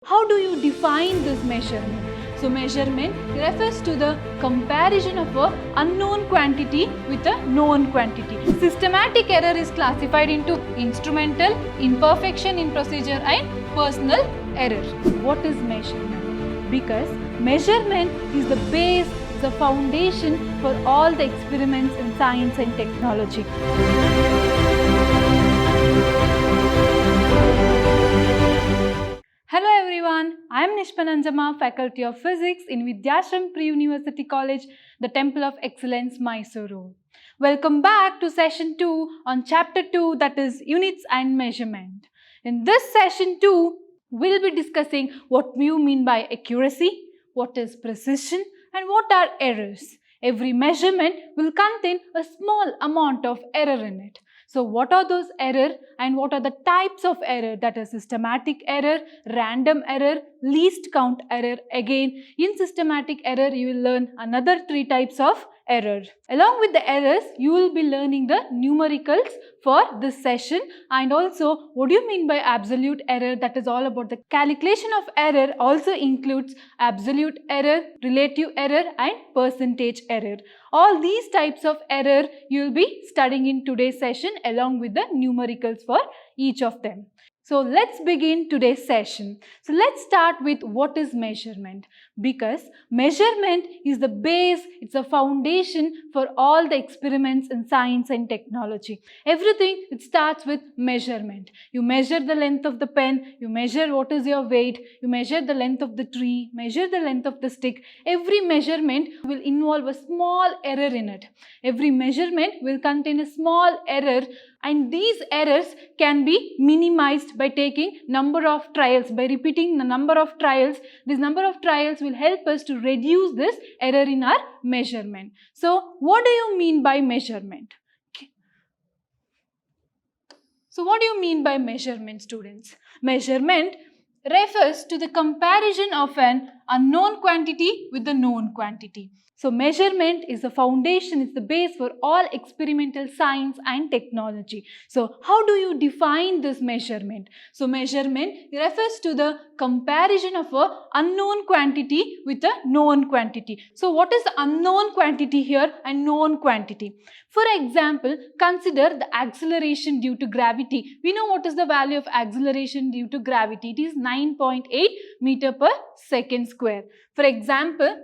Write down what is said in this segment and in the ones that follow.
How do you define this measurement? So measurement refers to the comparison of an unknown quantity with a known quantity. Systematic error is classified into instrumental, imperfection in procedure and personal error. What is measurement? Because measurement is the base, the foundation for all the experiments in science and technology. Hello everyone, I am Nishpananjama, Faculty of Physics in Vidhyaashram Pre-University College, the Temple of Excellence, Mysuru. Welcome back to Session 2 on Chapter 2, that is Units and Measurement. In this Session 2, we'll be discussing what you mean by accuracy, what is precision and what are errors. Every measurement will contain a small amount of error in it. So what are those errors and what are the types of error, that is systematic error, random error, least count error. Again, in systematic error you will learn another 3 types of error. Along with the errors, you will be learning the numericals for this session, and also what do you mean by absolute error, that is all about the calculation of error also includes absolute error, relative error and percentage error. All these types of error you will be studying in today's session along with the numericals for each of them. So let's begin today's session. So let's start with what is measurement, because measurement is the base, it's a foundation for all the experiments in science and technology. Everything, it starts with measurement. You measure the length of the pen, you measure what is your weight, you measure the length of the tree, measure the length of the stick. Every measurement will involve a small error in it. Every measurement will contain a small error, and these errors can be minimized by taking number of trials, by repeating the number of trials. This number of trials will help us to reduce this error in our measurement. So what do you mean by measurement? So what do you mean by measurement, students? Measurement refers to the comparison of an unknown quantity with the known quantity. So measurement is the foundation, is the base for all experimental science and technology. So how do you define this measurement? So measurement refers to the comparison of an unknown quantity with a known quantity. So what is the unknown quantity here and known quantity? For example, consider the acceleration due to gravity. We know what is the value of acceleration due to gravity. It is 9.8 meter per second square. For example,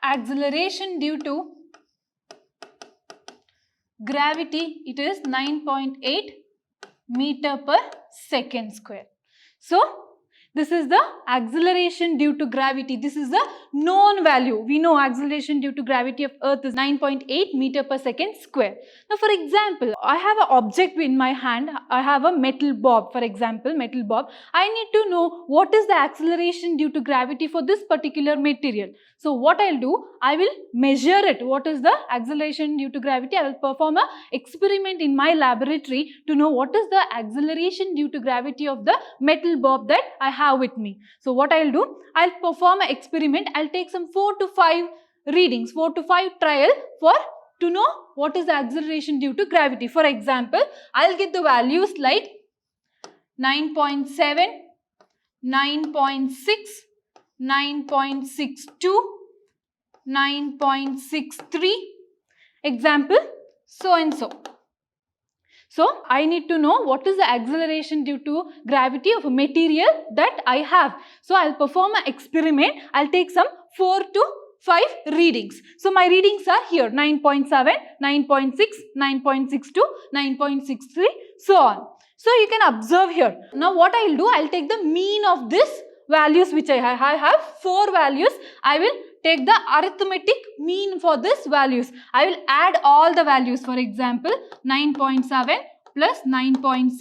acceleration due to gravity, it is 9.8 meter per second square. So this is the acceleration due to gravity. This is the known value. We know acceleration due to gravity of Earth is 9.8 meter per second square. Now for example, I have an object in my hand. I have a metal bob, for example, metal bob. I need to know what is the acceleration due to gravity for this particular material. So what I'll do, I will measure it. What is the acceleration due to gravity? I will perform an experiment in my laboratory to know what is the acceleration due to gravity of the metal bob that I have with me. So what I'll do, I'll perform an experiment. I'll take some 4 to 5 readings, 4 to 5 trial to know what is the acceleration due to gravity. For example, I'll get the values like 9.7, 9.6, 9.62, 9.63, example, so and so. So I need to know what is the acceleration due to gravity of a material that I have. So I'll perform an experiment. I'll take some 4 to 5 readings. So my readings are here, 9.7, 9.6, 9.62, 9.63, so on. So you can observe here. Now what I'll do, I'll take the mean of this values which I have. I have 4 values. I will take the arithmetic mean for this values. I will add all the values. For example, 9.7 plus 9.6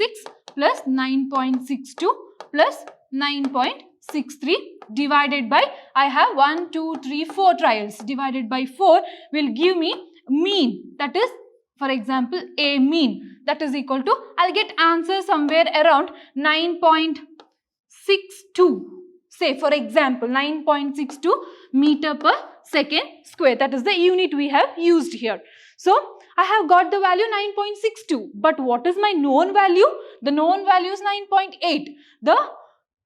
plus 9.62 plus 9.63 divided by, I have 1, 2, 3, 4 trials. Divided by 4 will give me mean. That is, for example, a mean. That is equal to, I'll get answer somewhere around 9.62. Say for example 9.62 meter per second square. That is the unit we have used here. So I have got the value 9.62. But what is my known value? The known value is 9.8. The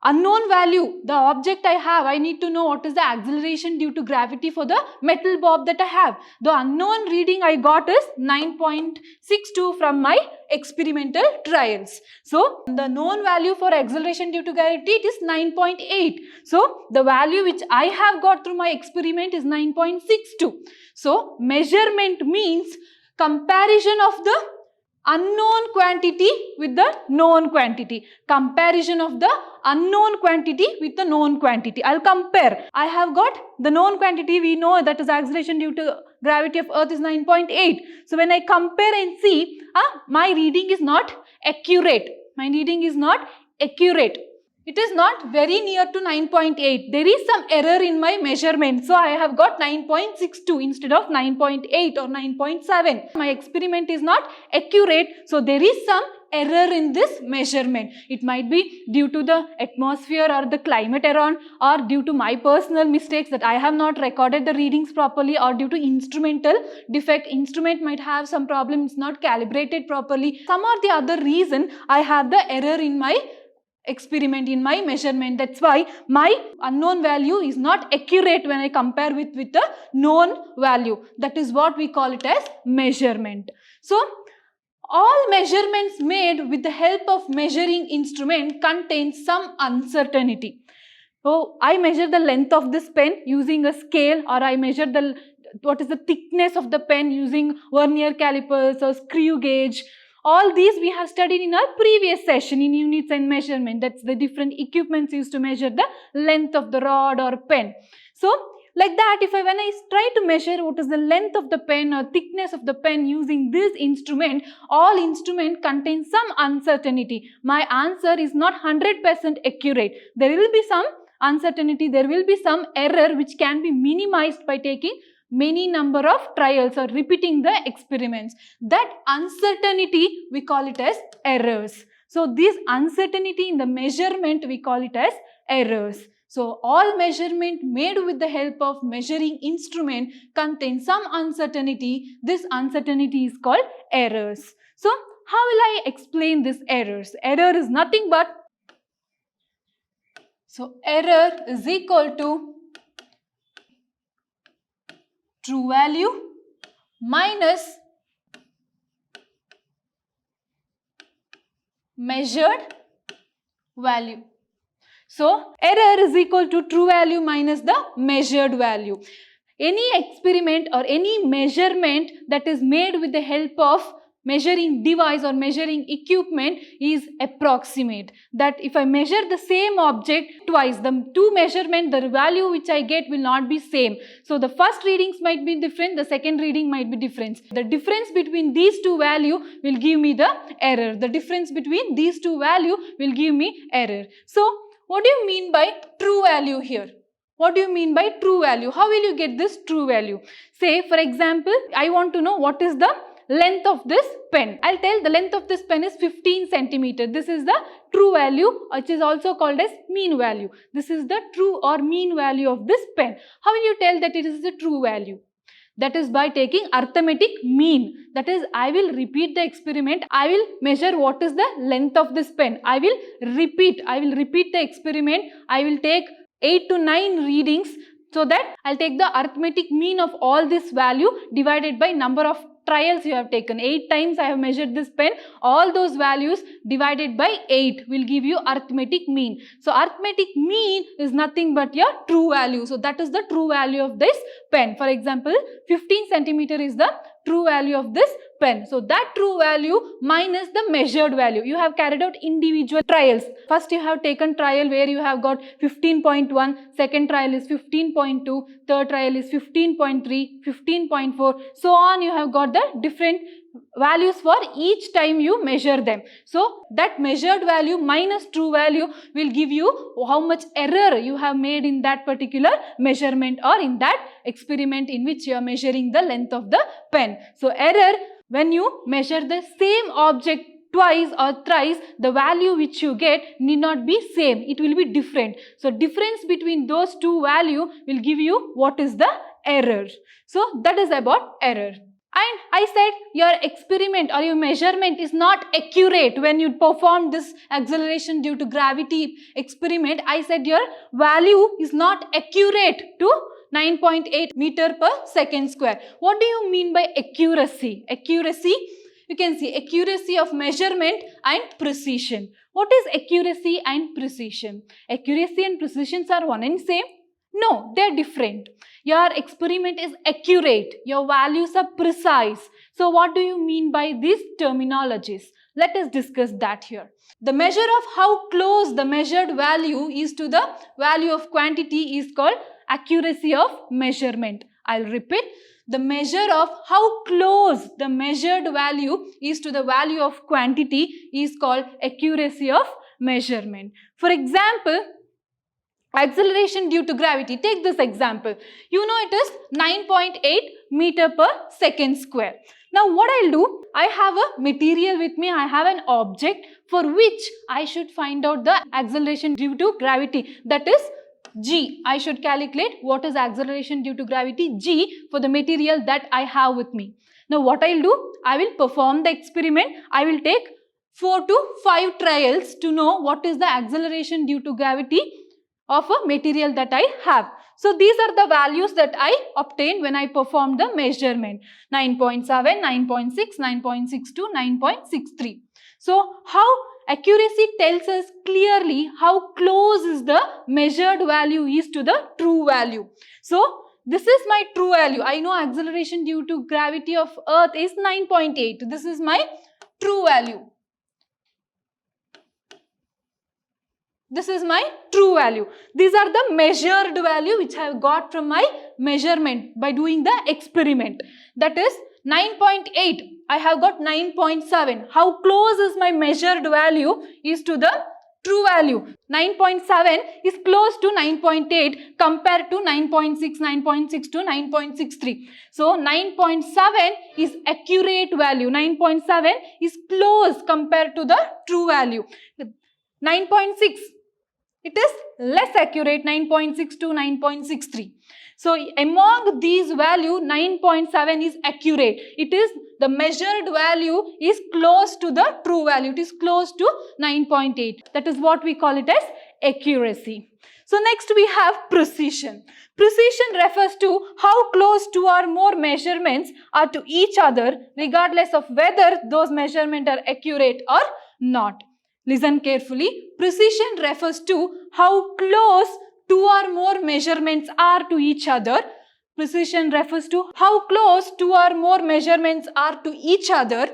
unknown value, the object I have, I need to know what is the acceleration due to gravity for the metal bob that I have. The unknown reading I got is 9.62 from my experimental trials. So, the known value for acceleration due to gravity, it is 9.8. So, the value which I have got through my experiment is 9.62. So, measurement means comparison of the unknown quantity with the known quantity. Comparison of the unknown quantity with the known quantity. I'll compare. I have got the known quantity, we know that is acceleration due to gravity of earth is 9.8. So when I compare and see, my reading is not accurate. My reading is not accurate. It is not very near to 9.8. There is some error in my measurement. So I have got 9.62 instead of 9.8 or 9.7. My experiment is not accurate. So there is some error in this measurement. It might be due to the atmosphere or the climate around, or due to my personal mistakes that I have not recorded the readings properly, or due to instrumental defect. Instrument might have some problem, it's not calibrated properly. Some or the other reason I have the error in my experiment, in my measurement. That's why my unknown value is not accurate when I compare with the known value. That is what we call it as measurement. So, all measurements made with the help of measuring instrument contain some uncertainty. So, I measure the length of this pen using a scale, or I measure what is the thickness of the pen using vernier calipers or screw gauge. All these we have studied in our previous session in units and measurement. That's the different equipments used to measure the length of the rod or pen. So, like that, when I try to measure what is the length of the pen or thickness of the pen using this instrument, all instrument contains some uncertainty. My answer is not 100% accurate. There will be some uncertainty, there will be some error which can be minimized by taking many number of trials or repeating the experiments. That uncertainty we call it as errors. So, this uncertainty in the measurement we call it as errors. So, all measurement made with the help of measuring instrument contain some uncertainty. This uncertainty is called errors. So, how will I explain these errors? Error is nothing but, so error is equal to true value minus measured value. So, error is equal to true value minus the measured value. Any experiment or any measurement that is made with the help of measuring device or measuring equipment is approximate. That if I measure the same object twice, the two measurement, the value which I get will not be same. So, the first readings might be different, the second reading might be different. The difference between these two value will give me the error. The difference between these two value will give me error. So, what do you mean by true value here? What do you mean by true value? How will you get this true value? Say, for example, I want to know what is the length of this pen. I'll tell the length of this pen is 15 centimeter. This is the true value, which is also called as mean value. This is the true or mean value of this pen. How will you tell that it is the true value? That is by taking arithmetic mean. That is, I will repeat the experiment. I will measure what is the length of this pen. I will repeat the experiment. I will take 8 to 9 readings, so that I'll take the arithmetic mean of all this value divided by number of trials you have taken. 8 times I have measured this pen. All those values divided by 8 will give you arithmetic mean. So, arithmetic mean is nothing but your true value. So, that is the true value of this pen. For example, 15 centimeter is the true value of this pen. So, that true value minus the measured value. You have carried out individual trials. First, you have taken trial where you have got 15.1, second trial is 15.2, third trial is 15.3, 15.4, so on. You have got the different values for each time you measure them. So, that measured value minus true value will give you how much error you have made in that particular measurement or in that experiment in which you are measuring the length of the pen. So, error, when you measure the same object twice or thrice, the value which you get need not be same. It will be different. So, difference between those two values will give you what is the error. So, that is about error. And I said your experiment or your measurement is not accurate when you perform this acceleration due to gravity experiment. I said your value is not accurate to 9.8 meter per second square. What do you mean by accuracy? Accuracy, you can see accuracy of measurement and precision. What is accuracy and precision? Accuracy and precision are one and same? No, they are different. Your experiment is accurate. Your values are precise. So what do you mean by these terminologies? Let us discuss that here. The measure of how close the measured value is to the value of quantity is called accuracy of measurement. I'll repeat. The measure of how close the measured value is to the value of quantity is called accuracy of measurement. For example, acceleration due to gravity. Take this example. You know it is 9.8 meter per second square. Now what I'll do, I have a material with me, I have an object for which I should find out the acceleration due to gravity, that is G. I should calculate what is acceleration due to gravity G for the material that I have with me. Now what I'll do, I will perform the experiment. I will take 4 to 5 trials to know what is the acceleration due to gravity of a material that I have. So these are the values that I obtained when I performed the measurement. 9.7, 9.6, 9.62, 9.63. So how accuracy tells us clearly how close is the measured value is to the true value. So this is my true value. I know acceleration due to gravity of Earth is 9.8. This is my true value. This is my true value. These are the measured value which I have got from my measurement by doing the experiment. That is 9.8. I have got 9.7. How close is my measured value is to the true value. 9.7 is close to 9.8 compared to 9.6, 9.6 to 9.63. So 9.7 is accurate value. 9.7 is close compared to the true value. 9.6. It is less accurate, 9.6 to 9.63. So among these value, 9.7 is accurate. It is the measured value is close to the true value. It is close to 9.8. That is what we call it as accuracy. So next we have precision. Precision refers to how close two or more measurements are to each other regardless of whether those measurements are accurate or not. Listen carefully. Precision refers to how close two or more measurements are to each other. Precision refers to how close two or more measurements are to each other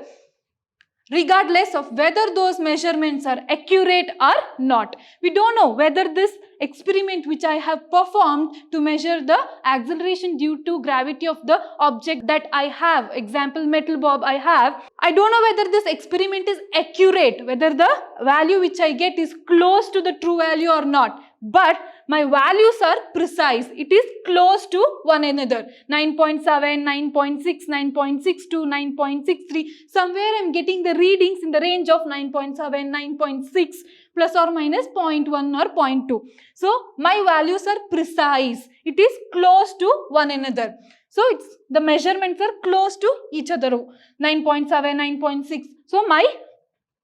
regardless of whether those measurements are accurate or not. We don't know whether this experiment which I have performed to measure the acceleration due to gravity of the object that I have, example metal bob I have, I don't know whether this experiment is accurate, whether the value which I get is close to the true value or not. But my values are precise. It is close to one another. 9.7, 9.6, 9.62, 9.63. Somewhere I am getting the readings in the range of 9.7, 9.6 plus or minus 0.1 or 0.2. So my values are precise. It is close to one another. So the measurements are close to each other. 9.7, 9.6. So my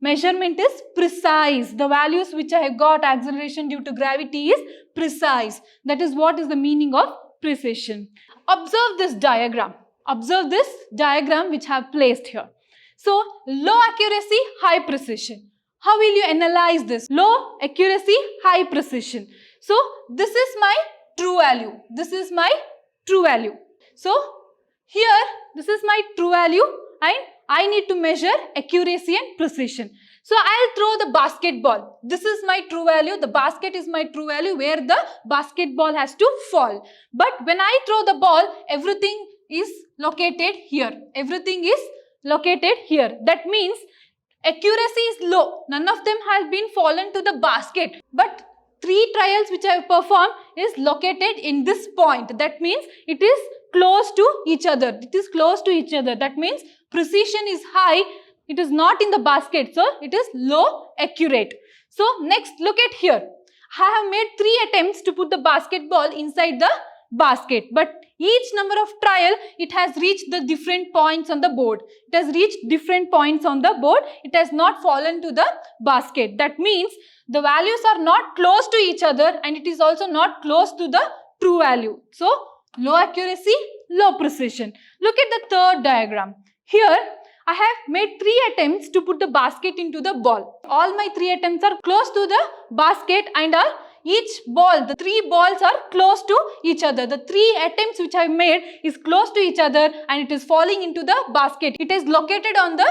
measurement is precise. The values which I have got acceleration due to gravity is precise. That is what is the meaning of precision. Observe this diagram. Observe this diagram which I have placed here. So low accuracy, high precision. How will you analyze this? Low accuracy, high precision. So this is my true value. This is my true value. So here this is my true value and I need to measure accuracy and precision. So I'll throw the basketball. This is my true value. The basket is my true value where the basketball has to fall. But when I throw the ball, everything is located here. Everything is located here. That means accuracy is low. None of them has been fallen to the basket. But 3 trials which I have performed is located in this point. That means it is close to each other. It is close to each other. That means precision is high. It is not in the basket. So it is low accurate. So next look at here. I have made 3 attempts to put the basketball inside the basket. But each number of trial, it has reached the different points on the board. It has reached different points on the board. It has not fallen to the basket. That means the values are not close to each other and it is also not close to the true value. So, low accuracy, low precision. Look at the third diagram. Here, I have made 3 attempts to put the basket into the ball. All my 3 attempts are close to the basket and each ball, the 3 balls are close to each other. The 3 attempts which I made is close to each other and it is falling into the basket. It is located on the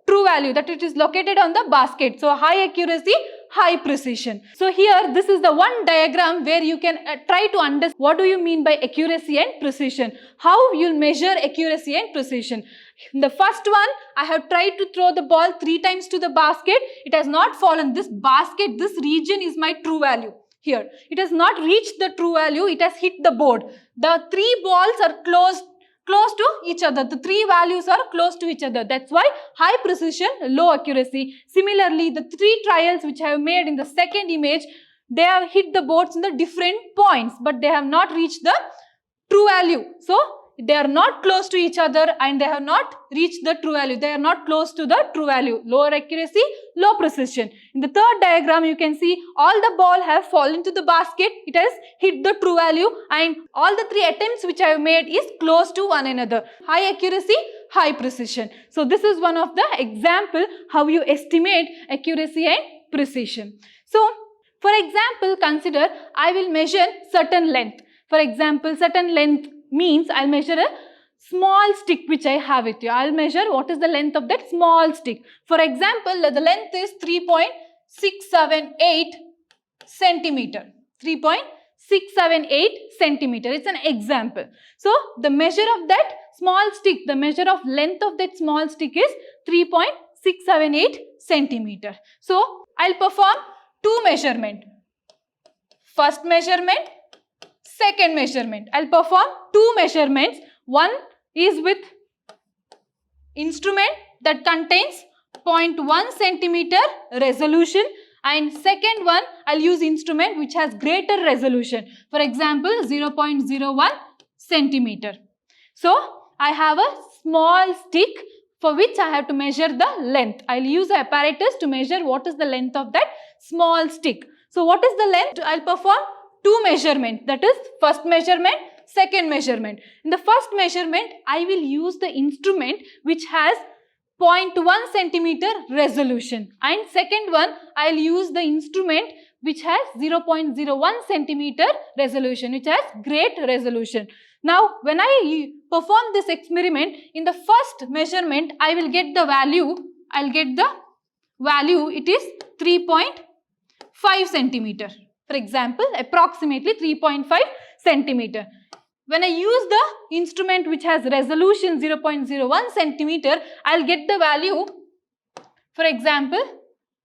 true value, that it is located on the basket. So, high accuracy, high precision. So, here this is the one diagram where you can try to understand what do you mean by accuracy and precision. How you will measure accuracy and precision. In the first one, I have tried to throw the ball 3 times to the basket. It has not fallen. This basket, this region is my true value. Here, it has not reached the true value. It has hit the board. The 3 balls are close to each other. The 3 values are close to each other. That's why high precision, low accuracy. Similarly, the 3 trials which I have made in the second image, they have hit the boards in the different points, but they have not reached the true value. So, they are not close to each other and they have not reached the true value. They are not close to the true value. Lower accuracy, low precision. In the third diagram, you can see all the ball have fallen to the basket. It has hit the true value and all the 3 attempts which I have made is close to one another. High accuracy, high precision. So, this is one of the example how you estimate accuracy and precision. So, for example, consider I will measure certain length. For example, certain length means I'll measure a small stick which I have with you. I'll measure what is the length of that small stick. For example, the length is 3.678 centimeter. 3.678 centimeter. It's an example. So, the measure of that small stick, the measure of length of that small stick is 3.678 centimeter. So, I'll perform 2 measurements. First measurement, second measurement. I'll perform 2 measurements. One is with instrument that contains 0.1 centimeter resolution and second one I'll use instrument which has greater resolution. For example, 0.01 centimeter. So, I have a small stick for which I have to measure the length. I'll use an apparatus to measure what is the length of that small stick. So, what is the length? I'll perform 2 measurements, that is first measurement, second measurement. In the first measurement, I will use the instrument which has 0.1 centimeter resolution and second one I will use the instrument which has 0.01 centimeter resolution, which has great resolution. Now, when I perform this experiment, in the first measurement, I will get the value, it is 3.5 centimeter. For example, approximately 3.5 centimeter. When I use the instrument which has resolution 0.01 centimeter, I'll get the value, for example,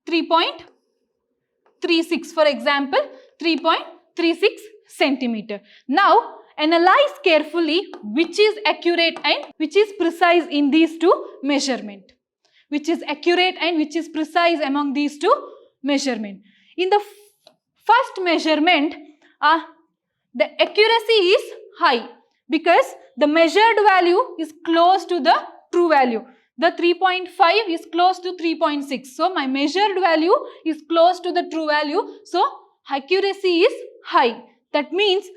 3.36. For example, 3.36 centimeter. Now, analyze carefully which is accurate and which is precise in these 2 measurements. Which is accurate and which is precise among these 2 measurements. In the first measurement, the accuracy is high because the measured value is close to the true value. The 3.5 is close to 3.6. So, my measured value is close to the true value. So, accuracy is high. That means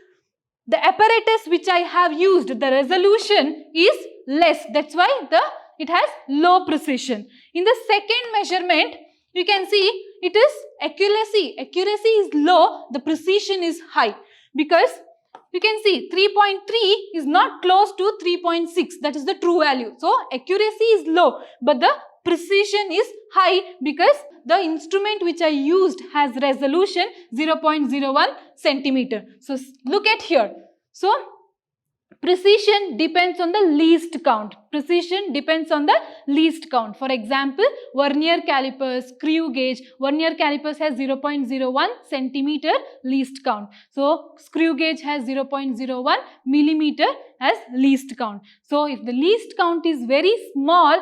the apparatus which I have used, the resolution is less. That's why it has low precision. In the second measurement, you can see it is accuracy. Accuracy is low, the precision is high because you can see 3.3 is not close to 3.6, that is the true value. So, accuracy is low but the precision is high because the instrument which I used has resolution 0.01 centimeter. So, look at here. So, precision depends on the least count. Precision depends on the least count. For example, vernier calipers, screw gauge. Vernier calipers has 0.01 centimeter least count. So, screw gauge has 0.01 millimeter as least count. So, if the least count is very small,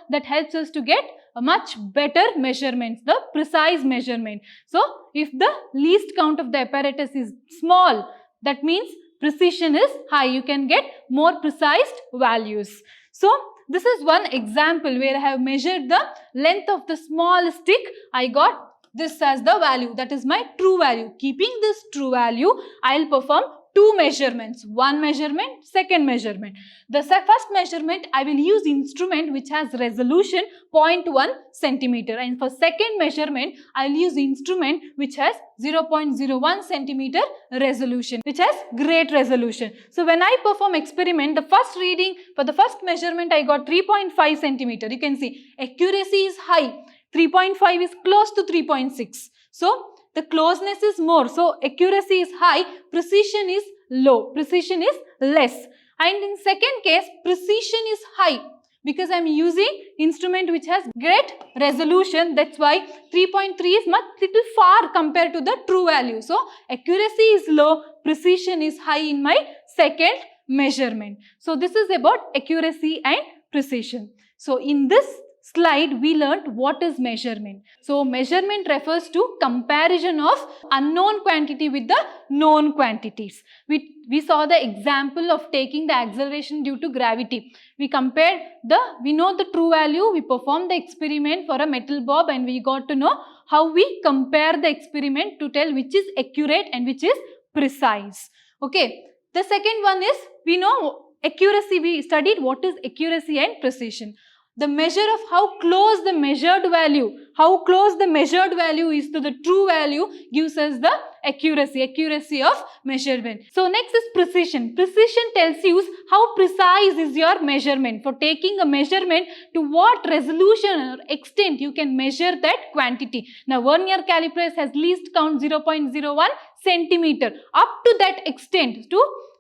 that helps us to get a much better measurements, the precise measurement. So, if the least count of the apparatus is small, That means precision is high. You can get more precise values. So this is one example where I have measured the length of the small stick. I got this as the value. That is my true value. Keeping this true value, I will perform two measurements. One measurement, second measurement. The first measurement, I will use instrument which has resolution 0.1 centimeter. And for second measurement, I will use instrument which has 0.01 centimeter resolution, which has great resolution. So when I perform experiment, the first reading for the first measurement, I got 3.5 centimeter. You can see accuracy is high. 3.5 is close to 3.6. So the closeness is more. So accuracy is high, precision is low, precision is less. And in second case, precision is high because I am using instrument which has great resolution. That's why 3.3 is much little far compared to the true value. So accuracy is low, precision is high in my second measurement. So this is about accuracy and precision. So in this slide, we learned what is measurement. So measurement refers to comparison of unknown quantity with the known quantities. We saw the example of taking the acceleration due to gravity. We compared we know the true value, we performed the experiment for a metal bob and we got to know how we compare the experiment to tell which is accurate and which is precise. Okay. The second one is, we know accuracy, we studied what is accuracy and precision. The measure of how close the measured value is to the true value gives us the accuracy of measurement. So next is precision. Precision tells you how precise is your measurement. For taking a measurement, to what resolution or extent you can measure that quantity. Now vernier caliper has least count 0.01 centimeter. Up to that extent,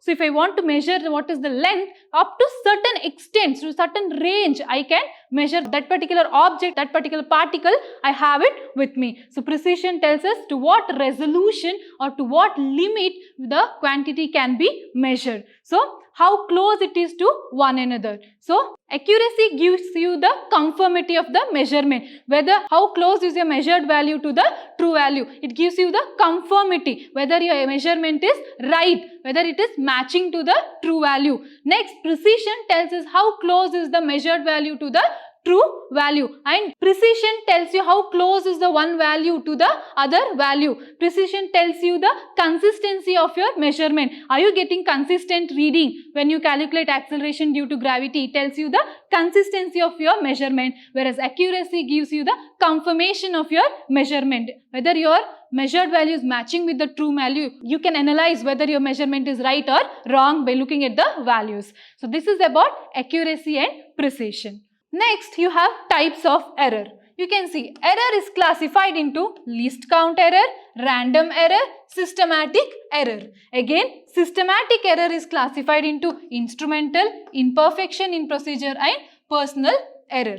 so if I want to measure what is the length, up to certain extent, to certain range, I can measure that particular object, that particular particle, I have it with me. So precision tells us to what resolution or to what limit the quantity can be measured. So how close it is to one another. So accuracy gives you the conformity of the measurement. Whether how close is your measured value to the true value. It gives you the conformity. Whether your measurement is right. Whether it is matching to the true value. Next, precision tells us how close is the measured value to the true value, and precision tells you how close is the one value to the other value. Precision tells you the consistency of your measurement. Are you getting consistent reading when you calculate acceleration due to gravity? It tells you the consistency of your measurement, whereas accuracy gives you the confirmation of your measurement. Whether your measured value is matching with the true value, you can analyze whether your measurement is right or wrong by looking at the values. So this is about accuracy and precision. Next, you have types of error. You can see error is classified into least count error, random error, systematic error. Again, systematic error is classified into instrumental, imperfection in procedure and personal error.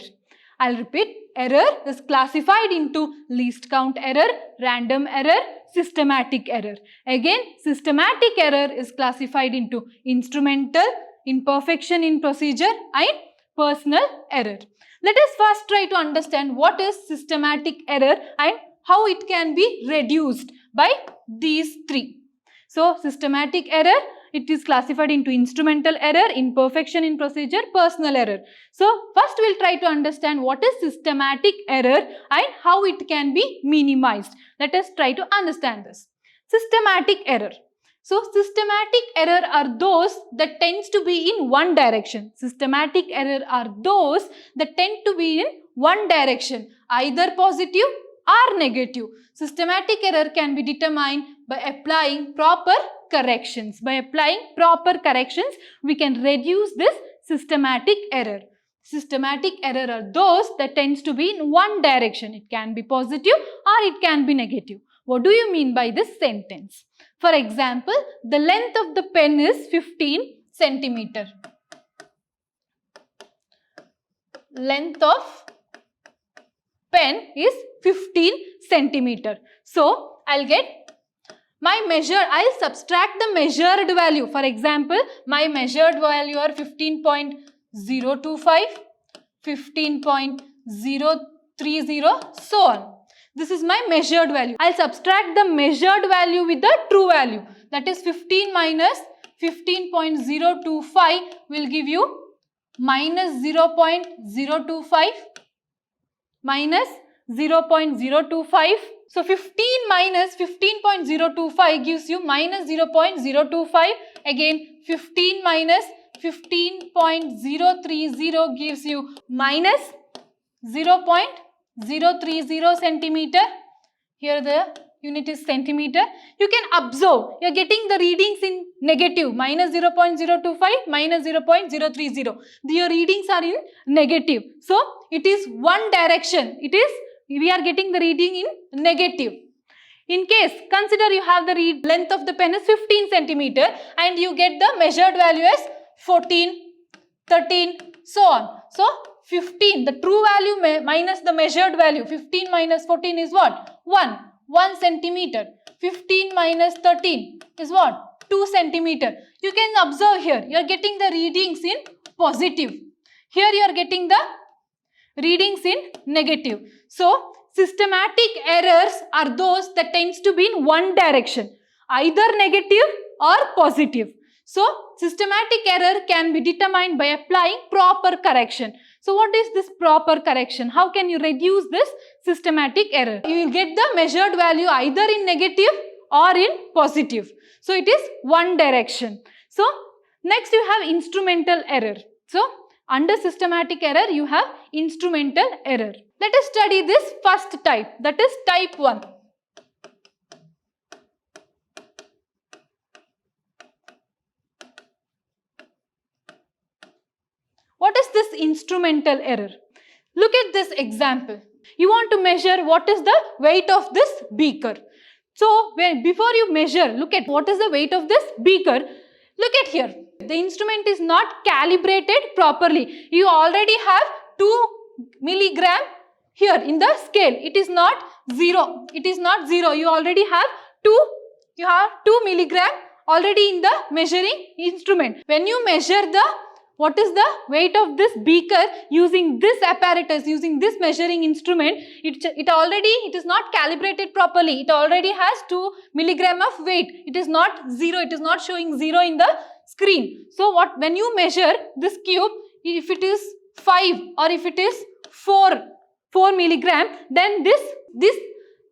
I'll repeat, error is classified into least count error, random error, systematic error. Again, systematic error is classified into instrumental, imperfection in procedure and personal error. Let us first try to understand what is systematic error and how it can be reduced by these three. So, systematic error, it is classified into instrumental error, imperfection in procedure, personal error. So, first we will try to understand what is systematic error and how it can be minimized. Let us try to understand this. Systematic error. So, systematic error are those that tends to be in one direction. Systematic error are those that tend to be in one direction, either positive or negative. Systematic error can be determined by applying proper corrections. By applying proper corrections, we can reduce this systematic error. Systematic error are those that tends to be in one direction. It can be positive or it can be negative. What do you mean by this sentence? For example, the length of the pen is 15 centimeter. Length of pen is 15 centimeter. So, I'll subtract the measured value. For example, my measured value are 15.025, 15.030, so on. This is my measured value. I'll subtract the measured value with the true value. That is 15 minus 15.025 will give you minus 0.025 minus 0.025. So 15 minus 15.025 gives you minus 0.025. Again 15 minus 15.030 gives you minus 0.030 centimeter. Here the unit is centimeter. You can observe, you are getting the readings in negative, minus 0.025, minus 0.030. Your readings are in negative. So, it is one direction. We are getting the reading in negative. In case, consider you have the length of the pen is 15 centimeter and you get the measured value as 14, 13, so on. So, 15, the true value minus the measured value, 15 minus 14 is what? 1 centimeter. 15 minus 13 is what? 2 centimeter. You can observe here, you are getting the readings in positive. Here you are getting the readings in negative. So, systematic errors are those that tends to be in one direction, either negative or positive. So, systematic error can be determined by applying proper correction. So, what is this proper correction? How can you reduce this systematic error? You will get the measured value either in negative or in positive. So, it is one direction. So, next you have instrumental error. So, under systematic error, you have instrumental error. Let us study this first type, that is type 1. What is this instrumental error? Look at this example. You want to measure what is the weight of this beaker. So, before you measure, look at what is the weight of this beaker. Look at here. The instrument is not calibrated properly. You already have 2 milligram here in the scale. It is not 0. It is not 0. You already have 2 milligram already in the measuring instrument. When you measure what is the weight of this beaker using this apparatus, using this measuring instrument, it is not calibrated properly. It already has 2 milligram of weight. It is not 0. It is not showing 0 in the screen. So, when you measure this cube, if it is 5 or if it is 4 milligram, then this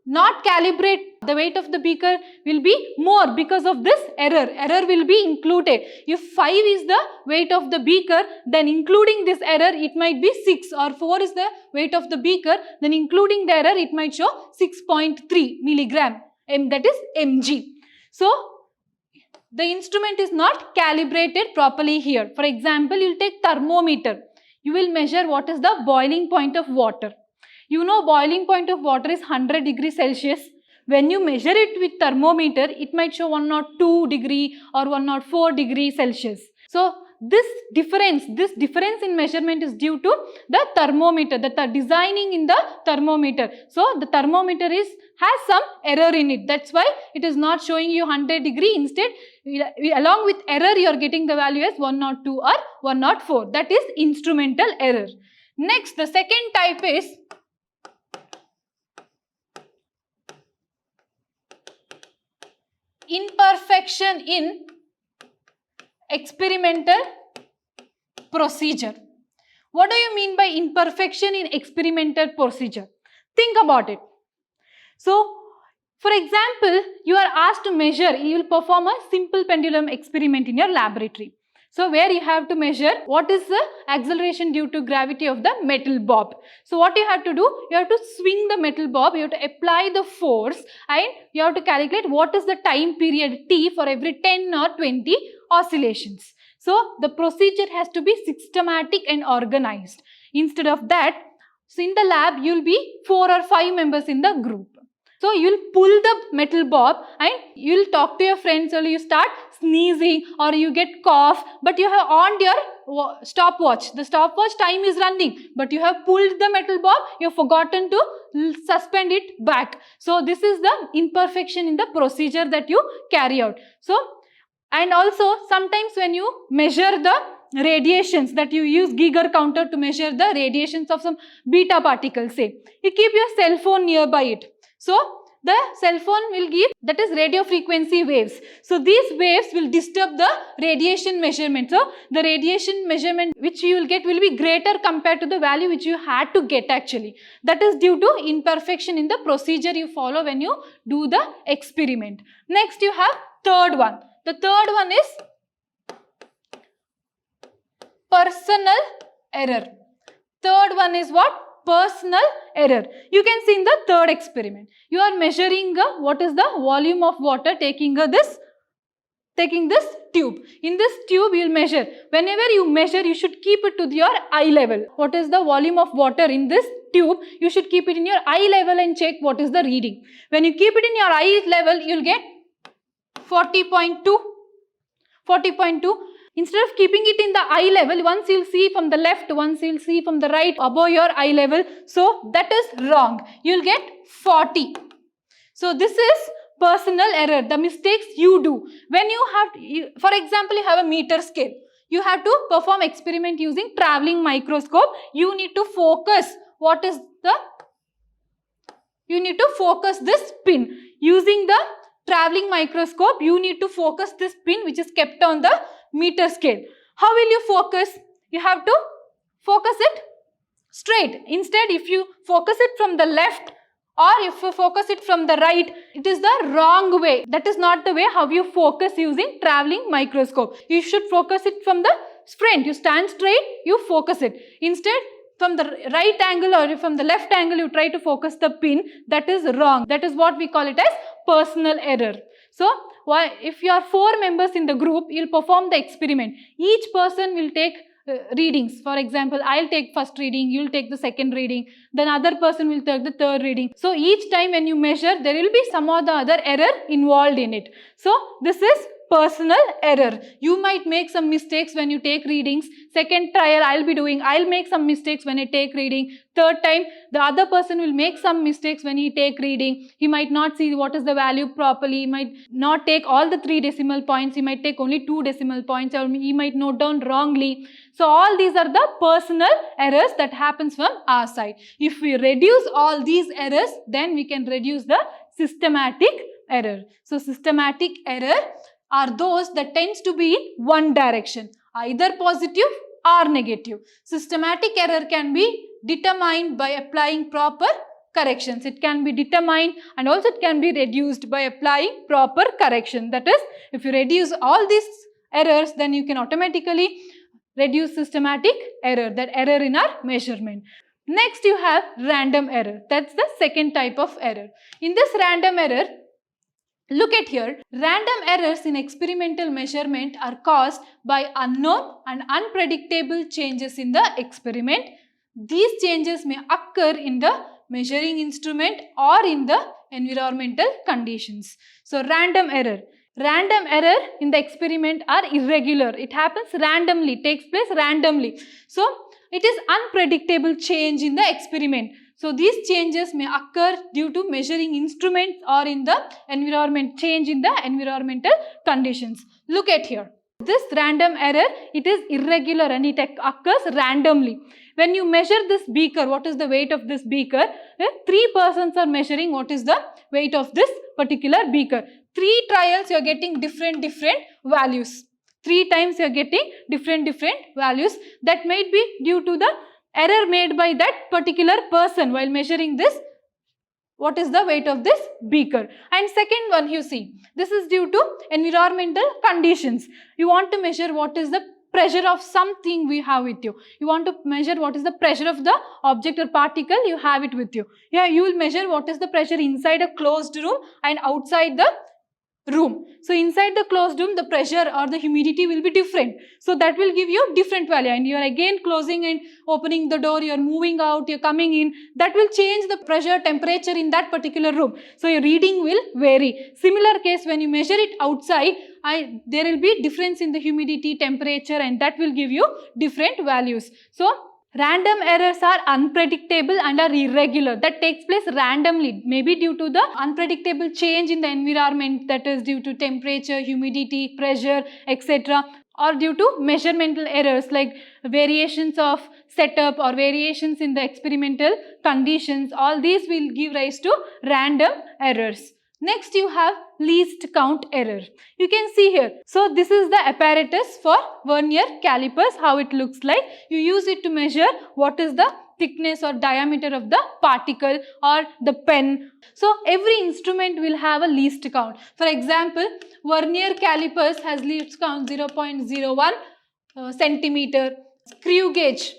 not calibrate, the weight of the beaker will be more because of this error. Error will be included. If 5 is the weight of the beaker, then including this error, it might be 6, or 4 is the weight of the beaker, then including the error, it might show 6.3 milligram, that is mg. So, the instrument is not calibrated properly here. For example, you will take thermometer. You will measure what is the boiling point of water. You know, boiling point of water is 100 degrees Celsius. When you measure it with thermometer, it might show 102 degree or 104 degrees Celsius. So, this difference in measurement is due to the thermometer, the designing in the thermometer. So, the thermometer has some error in it. That's why it is not showing you 100 degree. Instead, along with error, you are getting the value as 102 or 104. That is instrumental error. Next, the second type is imperfection in experimental procedure. What do you mean by imperfection in experimental procedure? Think about it. So, for example, you are asked to measure, you will perform a simple pendulum experiment in your laboratory. So, where you have to measure what is the acceleration due to gravity of the metal bob. So, what you have to do, you have to swing the metal bob, you have to apply the force and you have to calculate what is the time period T for every 10 or 20 oscillations. So, the procedure has to be systematic and organized. Instead of that, so in the lab, you will be 4 or 5 members in the group. So, you will pull the metal bob and you will talk to your friends or you start sneezing or you get cough, but you have on your stopwatch. The stopwatch time is running, but you have pulled the metal bob, you have forgotten to suspend it back. So, this is the imperfection in the procedure that you carry out. So, and also sometimes when you measure the radiations, that you use Geiger counter to measure the radiations of some beta particles, say, you keep your cell phone nearby it. So the cell phone will give, that is radio frequency waves. So these waves will disturb the radiation measurement. So the radiation measurement which you will get will be greater compared to the value which you had to get actually. That is due to imperfection in the procedure you follow when you do the experiment. Next you have third one. The third one is personal error. Third one is what? Personal error. You can see in the third experiment, you are measuring what is the volume of water taking this tube. In this tube you will measure. Whenever you measure, you should keep it to your eye level. What is the volume of water in this tube? You should keep it in your eye level and check what is the reading. When you keep it in your eye level, you will get 40.2. 40.2. Instead of keeping it in the eye level, once you will see from the left, once you will see from the right above your eye level. So that is wrong. You will get 40. So this is personal error, the mistakes you do. When you have, for example, you have a meter scale. You have to perform experiment using travelling microscope. You need to focus. What is the? You need to focus this pin. Using the travelling microscope, you need to focus this pin which is kept on the meter scale. How will you focus? You have to focus it straight. Instead, if you focus it from the left or if you focus it from the right, it is the wrong way. That is not the way how you focus using travelling microscope. You should focus it from the front. You stand straight, you focus it. Instead, from the right angle or from the left angle, you try to focus the pin. That is wrong. That is what we call it as personal error. So, if you are 4 members in the group, you will perform the experiment. Each person will take readings. For example, I will take first reading, you will take the second reading, then other person will take the third reading. So, each time when you measure, there will be some or the other error involved in it. So, this is personal error. You might make some mistakes when you take readings. Second trial I'll make some mistakes when I take reading. Third time the other person will make some mistakes when he take reading. He might not see what is the value properly. He might not take all the 3 decimal points. He might take only 2 decimal points, or he might note down wrongly. So all these are the personal errors that happens from our side. If we reduce all these errors, then we can reduce the systematic error. So systematic error are those that tends to be in one direction, either positive or negative. Systematic error can be determined by applying proper corrections. It can be determined and also it can be reduced by applying proper correction. That is, if you reduce all these errors, then you can automatically reduce systematic error, that error in our measurement. Next you have random error. That's the second type of error. In this random error, look at here, random errors in experimental measurement are caused by unknown and unpredictable changes in the experiment. These changes may occur in the measuring instrument or in the environmental conditions. So, random error. Random error in the experiment are irregular. It happens randomly, takes place randomly. So, it is unpredictable change in the experiment. So, these changes may occur due to measuring instruments or in the environment, change in the environmental conditions. Look at here. This random error, it is irregular and it occurs randomly. When you measure this beaker, what is the weight of this beaker? 3 persons are measuring what is the weight of this particular beaker. 3 trials you are getting different values. 3 times you are getting different values. That might be due to the error made by that particular person while measuring this, what is the weight of this beaker. And second one, you see, this is due to environmental conditions. You want to measure what is the pressure of something we have with you. You want to measure what is the pressure of the object or particle, you have it with you. Yeah, you will measure what is the pressure inside a closed room and outside the room. So inside the closed room, the pressure or the humidity will be different. So that will give you different value, and you are again closing and opening the door, you are moving out, you are coming in. That will change the pressure, temperature in that particular room. So your reading will vary. Similar case, when you measure it outside, there will be difference in the humidity, temperature, and that will give you different values. So random errors are unpredictable and are irregular. That takes place randomly, maybe due to the unpredictable change in the environment, that is due to temperature, humidity, pressure, etc. or due to measuremental errors like variations of setup or variations in the experimental conditions. All these will give rise to random errors. Next you have least count error. You can see here. So this is the apparatus for vernier calipers, how it looks like. You use it to measure what is the thickness or diameter of the particle or the pen. So every instrument will have a least count. For example, vernier calipers has least count 0.01 centimeter. Screw gauge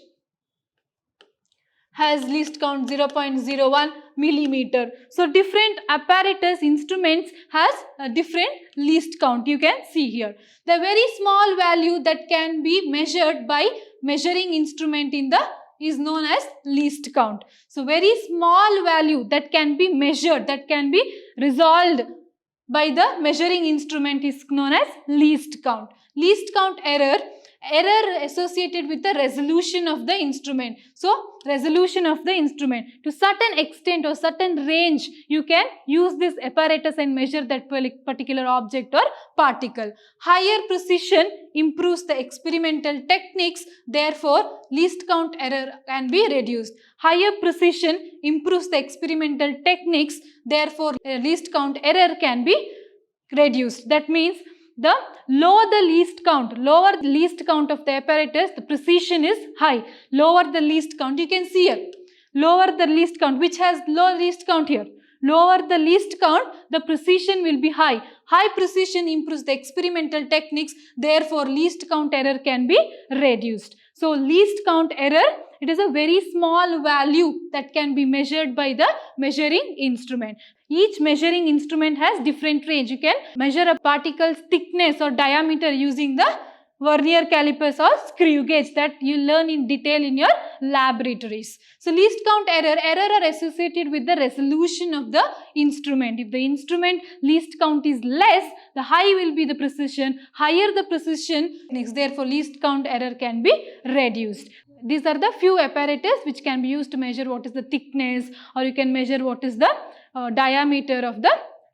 has least count 0.01 millimeter. So different apparatus instruments has a different least count. You can see here. The very small value that can be measured by measuring instrument is known as least count. So very small value that can be measured, that can be resolved by the measuring instrument is known as least count. Least count error associated with the resolution of the instrument. So resolution of the instrument, to certain extent or certain range you can use this apparatus and measure that particular object or particle. Higher precision improves the experimental techniques, therefore least count error can be reduced. Higher precision improves the experimental techniques, therefore least count error can be reduced. That means the lower the least count of the apparatus, the precision is high. Lower the least count, you can see here. Lower the least count, which has low least count here. Lower the least count, the precision will be high. High precision improves the experimental techniques, therefore least count error can be reduced. So least count error, it is a very small value that can be measured by the measuring instrument. Each measuring instrument has different range. You can measure a particle's thickness or diameter using the vernier calipers or screw gauge that you learn in detail in your laboratories. So least count error are associated with the resolution of the instrument. If the instrument least count is less, the high will be the precision. Higher the precision, therefore least count error can be reduced. These are the few apparatus which can be used to measure what is the thickness, or you can measure what is the diameter of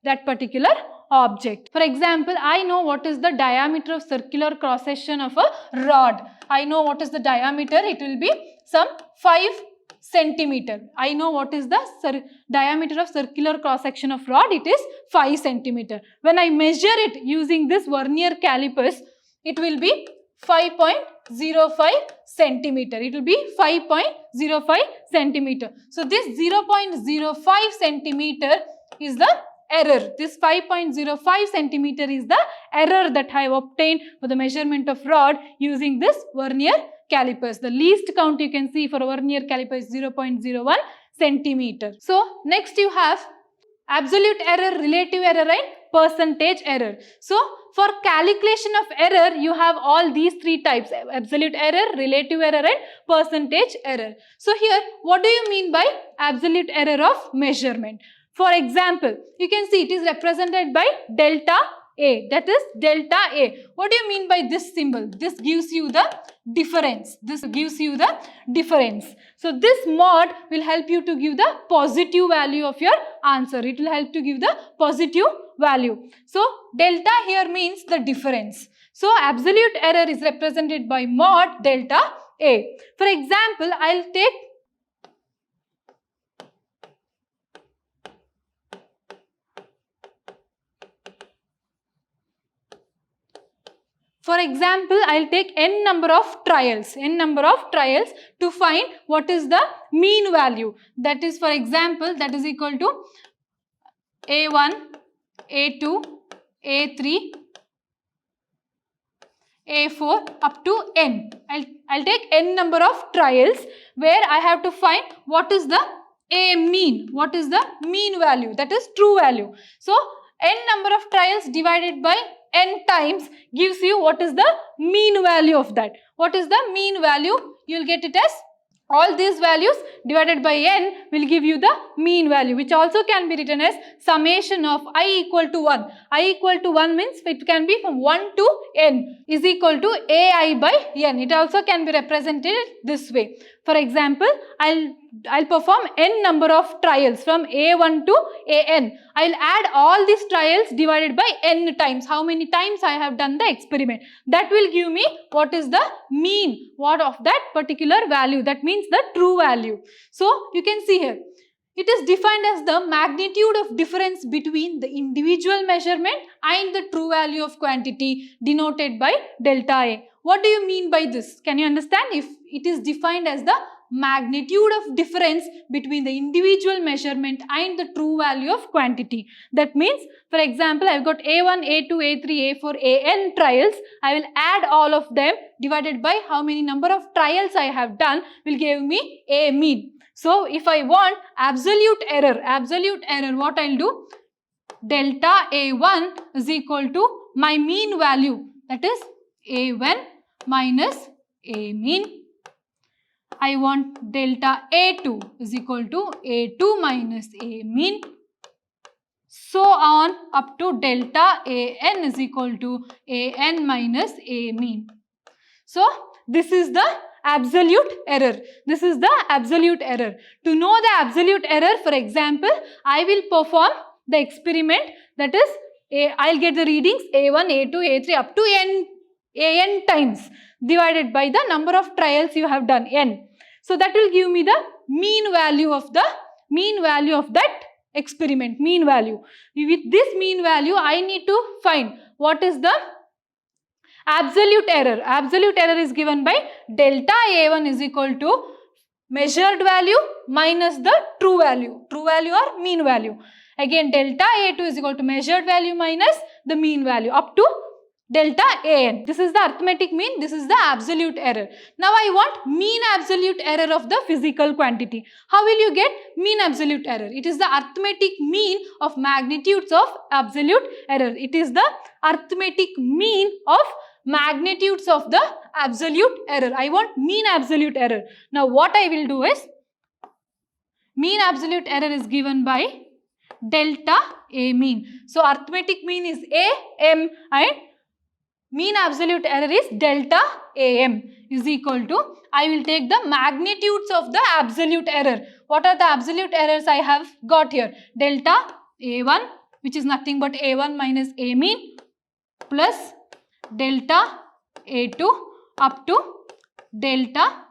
that particular object. For example, I know what is the diameter of circular cross section of a rod. I know what is the diameter. It will be some 5 centimeter. I know what is the diameter of circular cross section of rod. It is 5 centimeter. When I measure it using this vernier calipers, it will be 5.05 centimeter. It will be 5.05 centimeter. So this 0.05 centimeter is the error. This 5.05 centimeter is the error that I have obtained for the measurement of rod using this vernier calipers. The least count you can see for a vernier caliper is 0.01 centimeter. So next you have absolute error, relative error and percentage error. So for calculation of error, you have all these three types: absolute error, relative error and percentage error. So here, what do you mean by absolute error of measurement? For example, you can see it is represented by delta A. That is delta A. What do you mean by this symbol? This gives you the difference. This gives you the difference. So this mod will help you to give the positive value of your answer. It will help to give the positive value. So delta here means the difference. So absolute error is represented by mod delta A. For example, I'll take n number of trials to find what is the mean value. That is, for example, that is equal to A1, A2, A3, A4 up to n. I'll take n number of trials where I have to find what is the A mean, what is the mean value, that is true value. So n number of trials divided by n times gives you what is the mean value of that. What is the mean value? You will get it as all these values divided by n will give you the mean value, which also can be written as summation of I equal to 1. I equal to 1 means it can be from 1 to n is equal to ai by n. It also can be represented this way. For example, I'll perform n number of trials from a1 to an. I'll add all these trials divided by n times. How many times I have done the experiment. That will give me what is the mean of that particular value. That means the true value. So you can see here. It is defined as the magnitude of difference between the individual measurement and the true value of quantity denoted by delta A. What do you mean by this? Can you understand? If it is defined as the magnitude of difference between the individual measurement and the true value of quantity. That means, for example, I've got A1, A2, A3, A4, AN trials. I will add all of them divided by how many number of trials I have done will give me A mean. So, if I want absolute error, what I'll do? Delta A1 is equal to my mean value, that is A1 minus A mean. I want delta A2 is equal to A2 minus A mean. So on up to delta AN is equal to AN minus A mean. So this is the absolute error. This is the absolute error. To know the absolute error, for example, I will perform the experiment, that is I'll get the readings A1, A2, A3 up to AN times divided by the number of trials you have done, n. So that will give me the mean value of that experiment, mean value. With this mean value, I need to find what is the absolute error. Absolute error is given by delta A1 is equal to measured value minus the true value or mean value. Again, delta A2 is equal to measured value minus the mean value up to delta AN. This is the arithmetic mean, this is the absolute error. Now I want mean absolute error of the physical quantity. How will you get mean absolute error? It is the arithmetic mean of magnitudes of absolute error. It is the arithmetic mean of magnitudes of the absolute error. I want mean absolute error. Now what I will do is, mean absolute error is given by delta A mean. So arithmetic mean is AM and mean absolute error is delta AM is equal to, I will take the magnitudes of the absolute error. What are the absolute errors I have got here? Delta A1, which is nothing but A1 minus A mean, plus delta A2 up to delta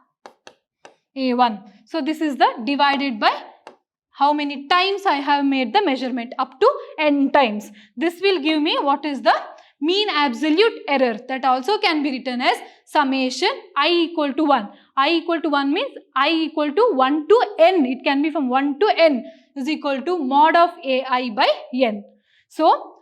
A1. So this is the divided by how many times I have made the measurement, up to n times. This will give me what is the mean absolute error. That also can be written as summation I equal to 1. I equal to 1 means I equal to 1 to n. It can be from 1 to n is equal to mod of AI by n. So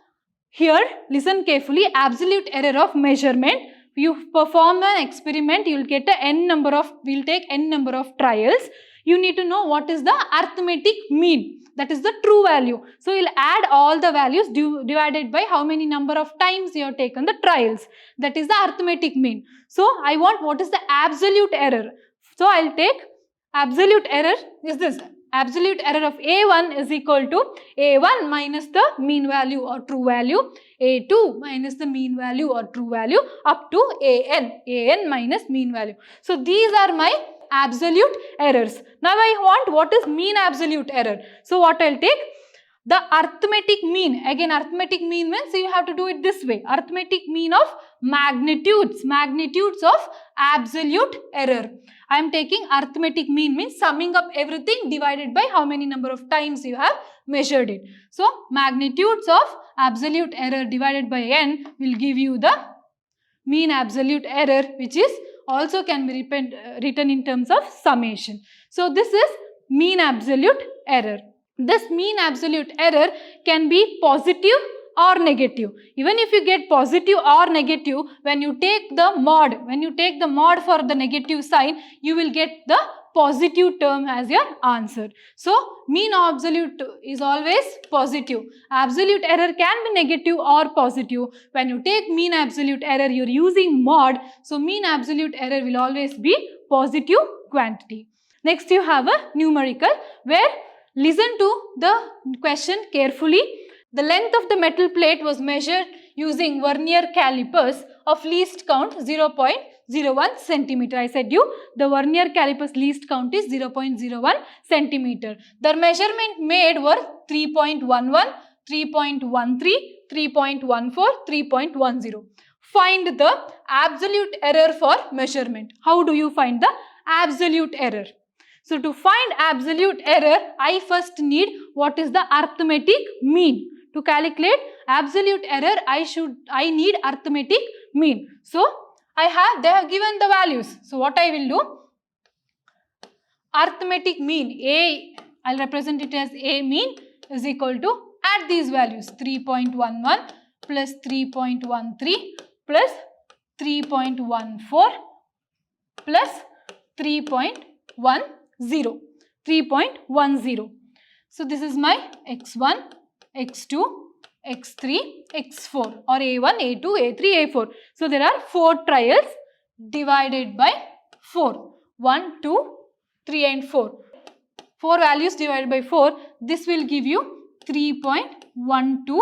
here listen carefully, absolute error of measurement. You perform an experiment, you will get a n number of, we will take n number of trials. You need to know what is the arithmetic mean, that is the true value. So you will add all the values divided by how many number of times you have taken the trials, that is the arithmetic mean. So I want what is the absolute error. So I will take absolute error is this, absolute error of A1 is equal to A1 minus the mean value or true value, A2 minus the mean value or true value up to AN minus mean value. So these are my absolute errors. Now I want what is mean absolute error. So what I'll take? The arithmetic mean. Again, arithmetic mean means you have to do it this way. Arithmetic mean of magnitudes of absolute error. I am taking arithmetic mean means summing up everything divided by how many number of times you have measured it. So magnitudes of absolute error divided by n will give you the mean absolute error, which is also can be written in terms of summation. So this is mean absolute error. This mean absolute error can be positive or negative. Even if you get positive or negative, when you take the mod for the negative sign, you will get the positive term as your answer. So mean absolute is always positive. Absolute error can be negative or positive. When you take mean absolute error, you are using mod. So mean absolute error will always be positive quantity. Next you have a numerical, where listen to the question carefully. The length of the metal plate was measured using vernier calipers of least count 0.01 centimeter. I said you the vernier calipers least count is 0.01 centimeter. The measurement made were 3.11, 3.13, 3.14, 3.10. Find the absolute error for measurement. How do you find the absolute error? So to find absolute error, I first need what is the arithmetic mean. To calculate absolute error, I need arithmetic mean. So they have given the values. So what I will do? Arithmetic mean, I'll represent it as A mean is equal to, add these values, 3.11 plus 3.13 plus 3.14 plus 3.10. So this is my x1, x2, x3, x4, or a1, a2, a3, a4. So there are 4 trials divided by 4. 1, 2, 3 and 4. 4 values divided by 4. This will give you 3.12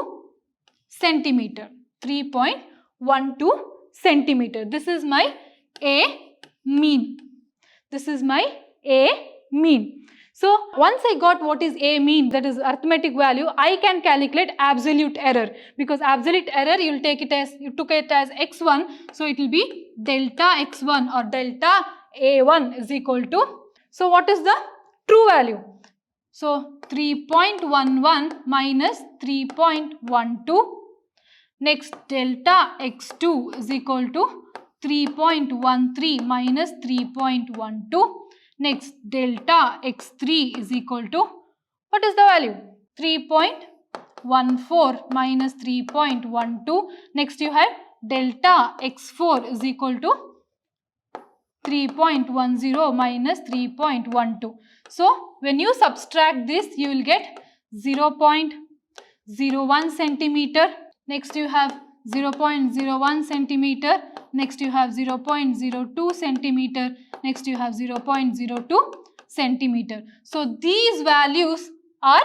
centimeter. 3.12 centimeter. This is my A mean. This is my A mean. So once I got what is A mean, that is arithmetic value, I can calculate absolute error, because absolute error you took it as x1, so it will be delta x1 or delta A1 is equal to, so what is the true value? So 3.11 minus 3.12. Next, delta x2 is equal to 3.13 minus 3.12. Next, delta x3 is equal to, what is the value? 3.14 minus 3.12. Next, you have delta x4 is equal to 3.10 minus 3.12. So, when you subtract this, you will get 0.01 centimeter. Next, you have 0.01 centimeter. Next, you have 0.02 centimeter. Next, you have 0.02 centimeter. So, these values are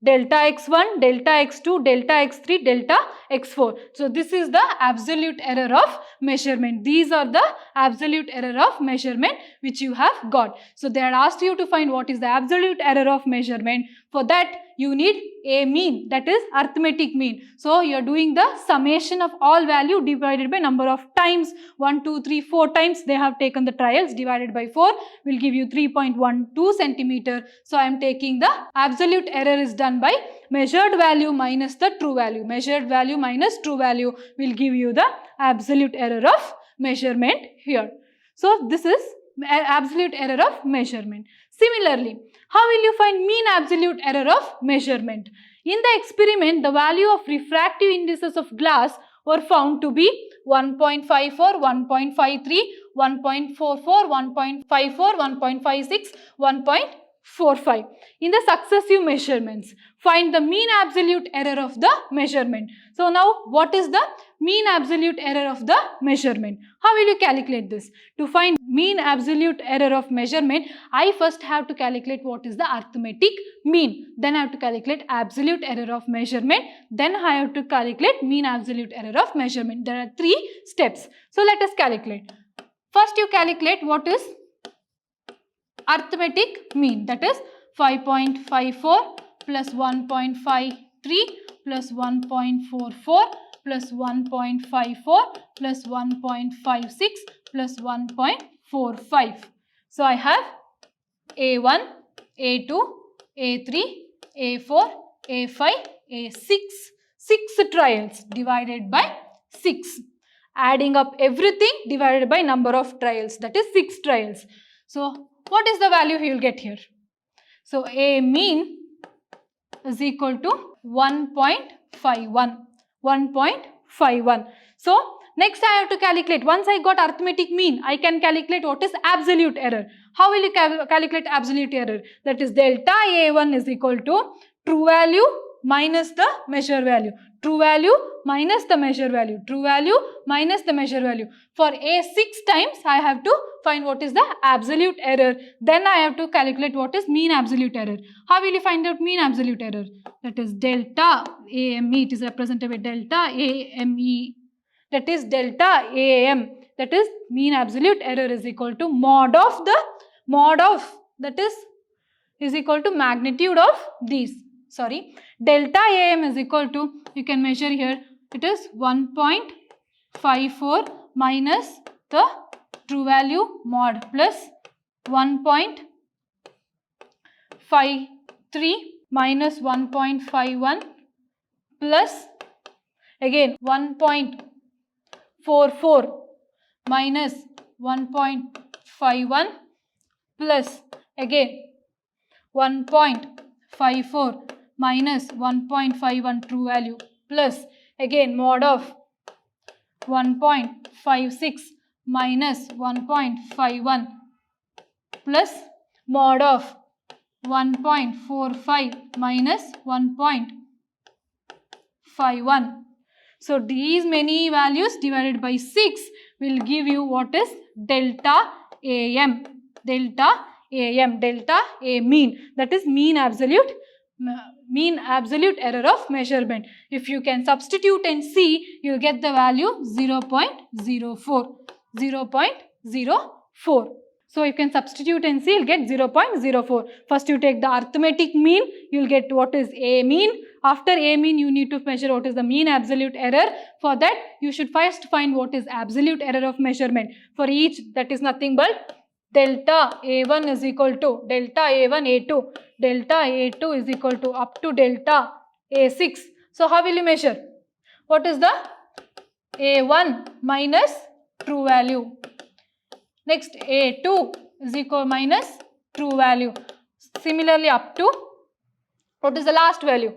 delta x1, delta x2, delta x3, delta x4. So, this is the absolute error of measurement. These are the absolute error of measurement which you have got. So, they had asked you to find what is the absolute error of measurement. For that, you need a mean, that is arithmetic mean. So, you are doing the summation of all value divided by number of times. 1, 2, 3, 4 times they have taken the trials, divided by 4 will give you 3.12 centimeter. So, I am taking the absolute error is done by measured value minus the true value. Measured value minus true value will give you the absolute error of measurement here. So, this is absolute error of measurement. Similarly, how will you find mean absolute error of measurement? In the experiment, the value of refractive indices of glass were found to be 1.54, 1.53, 1.44, 1.54, 1.56, 1.45. In the successive measurements, find the mean absolute error of the measurement. So now, what is the mean absolute error of the measurement? How will you calculate this? To find mean absolute error of measurement, I first have to calculate what is the arithmetic mean. Then I have to calculate absolute error of measurement. Then I have to calculate mean absolute error of measurement. There are 3 steps. So let us calculate. First, you calculate what is arithmetic mean, that is 5.54 plus 1.53 plus 1.44 plus 1.54 plus 1.56 plus 1.45. So, I have A1, A2, A3, A4, A5, A6, 6 trials divided by 6. Adding up everything divided by number of trials, that is 6 trials. So, what is the value you will get here? So, A mean is equal to 1.51. 1.51. So, next I have to calculate. Once I got arithmetic mean, I can calculate what is absolute error. How will you calculate absolute error? That is delta A1 is equal to true value minus the measure value. True value minus the measure value. True value minus the measure value. For A 6 times, I have to find what is the absolute error. Then I have to calculate what is mean absolute error. How will you find out mean absolute error? That is delta AME. It is represented by delta AME. That is delta AM. That is mean absolute error is equal to mod of that is equal to magnitude of these. Sorry, delta AM is equal to, you can measure here, it is 1.54 minus the true value mod plus 1.53 minus 1.51 plus again 1.44 minus 1.51 plus again 1.54 minus 1.51 true value plus again mod of 1.56 minus 1.51 plus mod of 1.45 minus 1.51. So these many values divided by 6 will give you what is delta AM. Delta AM, delta A mean, that is mean absolute error of measurement. If you can substitute and see, you will get the value 0.04. 0.04. So you can substitute and see, you will get 0.04. First you take the arithmetic mean, you will get what is A mean. After A mean, you need to measure what is the mean absolute error. For that, you should first find what is absolute error of measurement. For each, that is nothing but delta A1 is equal to delta A1 A2. Delta A2 is equal to up to delta A6. So how will you measure? What is the A1 minus true value? Next A2 is equal minus true value. Similarly up to, what is the last value?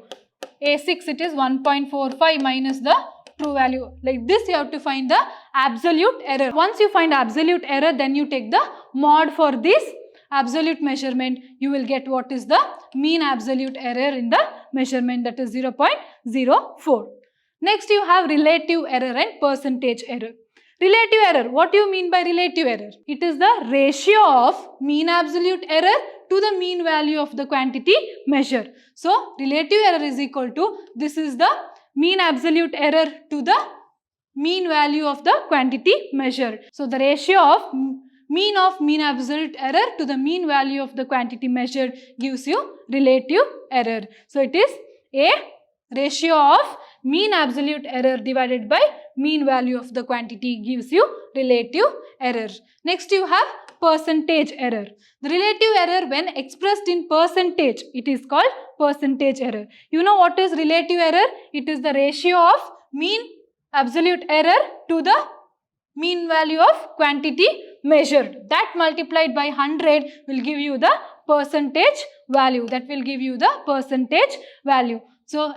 A6, it is 1.45 minus the true value. Like this you have to find the absolute error. Once you find absolute error, then you take the mod for this absolute measurement. You will get what is the mean absolute error in the measurement, that is 0.04. Next you have relative error and percentage error. Relative error, what do you mean by relative error? It is the ratio of mean absolute error to the mean value of the quantity measured. So relative error is equal to, this is the mean absolute error to the mean value of the quantity measured. So the ratio of mean absolute error to the mean value of the quantity measured gives you relative error. So it is a ratio of mean absolute error divided by mean value of the quantity gives you relative error. Next you have percentage error. The relative error when expressed in percentage, it is called percentage error. You know what is relative error? It is the ratio of mean absolute error to the mean value of quantity measured. That multiplied by 100 will give you the percentage value. That will give you the percentage value. So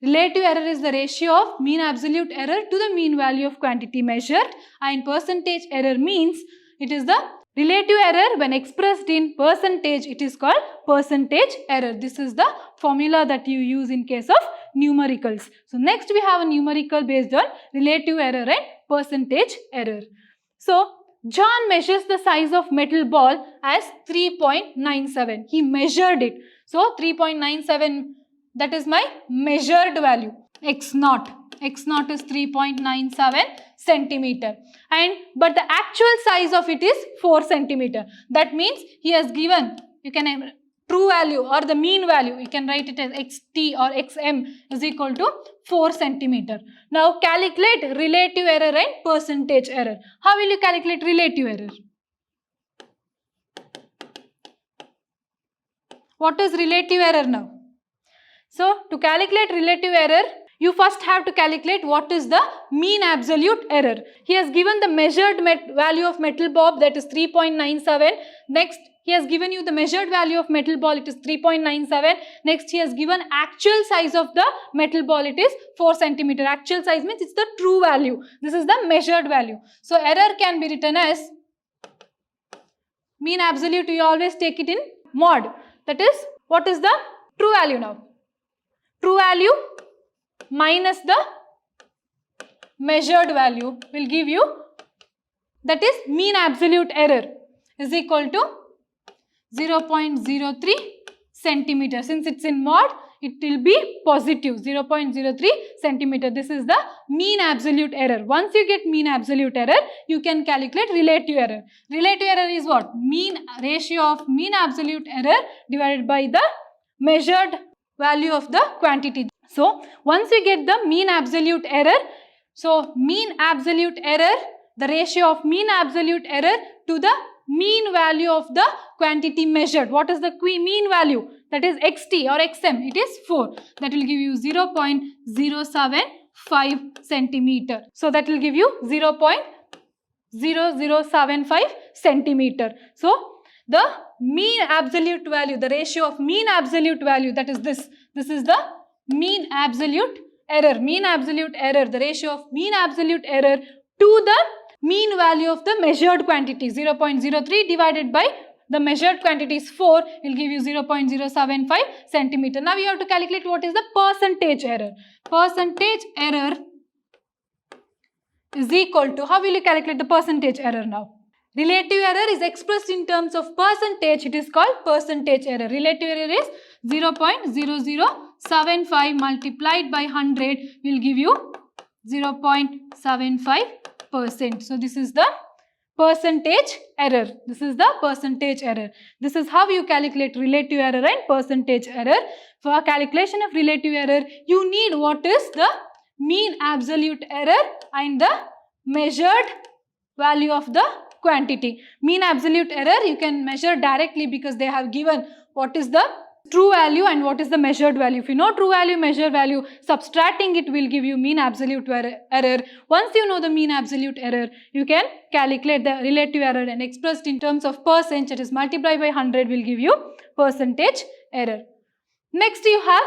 relative error is the ratio of mean absolute error to the mean value of quantity measured, and percentage error means it is the relative error when expressed in percentage, it is called percentage error. This is the formula that you use in case of numericals. So next we have a numerical based on relative error and percentage error. So John measures the size of metal ball as 3.97. He measured it. So 3.97, that is my measured value. X naught is 3.97 centimeter. But the actual size of it is 4 centimeter. That means he has given, you can true value or the mean value, you can write it as xt or xm is equal to 4 centimeter. Now calculate relative error and percentage error. How will you calculate relative error? What is relative error now? So to calculate relative error, you first have to calculate what is the mean absolute error. He has given the measured value of metal ball, that is 3.97. Next, he has given you the measured value of metal ball, it is 3.97. Next, he has given actual size of the metal ball, it is 4 centimeter. Actual size means it's the true value. This is the measured value. So error can be written as mean absolute, you always take it in mod. That is, what is the true value now? true value minus the measured value will give you, that is mean absolute error, is equal to 0.03 centimeter. Since it's in mod, it will be positive 0.03 centimeter. This is the mean absolute error. Once you get mean absolute error, you can calculate relative error. Relative error is what? Mean ratio of mean absolute error divided by the measured value of the quantity. So once you get the mean absolute error, so mean absolute error, the ratio of mean absolute error to the mean value of the quantity measured. What is the mean value? That is xt or xm. It is 4. That will give you 0.075 centimeter. So that will give you 0.0075 centimeter. So the mean absolute value, the ratio of mean absolute value, that is this. This is the mean absolute error. Mean absolute error, the ratio of mean absolute error to the mean value of the measured quantity. 0.03 divided by the measured quantity is 4 will give you 0.075 centimeter. Now you have to calculate what is the percentage error. Percentage error is equal to, how will you calculate the percentage error now? Relative error is expressed in terms of percentage. It is called percentage error. Relative error is 0.0075 multiplied by 100 will give you 0.75%. So this is the percentage error. This is the percentage error. This is how you calculate relative error and percentage error. For calculation of relative error, you need what is the mean absolute error and the measured value of the quantity. Mean absolute error you can measure directly because they have given what is the true value and what is the measured value. If you know true value, measure value, subtracting it will give you mean absolute error. Once you know the mean absolute error, you can calculate the relative error and expressed in terms of percent, that is multiplied by 100 will give you percentage error. Next you have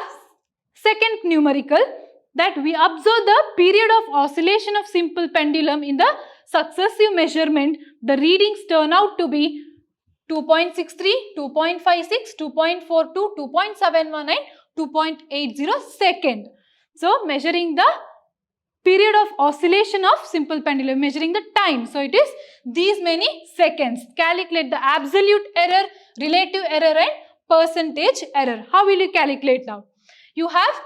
second numerical, that we observe the period of oscillation of simple pendulum in the successive measurement. The readings turn out to be 2.63, 2.56, 2.42, 2.71 and 2.80 second. So measuring the period of oscillation of simple pendulum, measuring the time. So it is these many seconds. Calculate the absolute error, relative error and percentage error. How will you calculate now? You have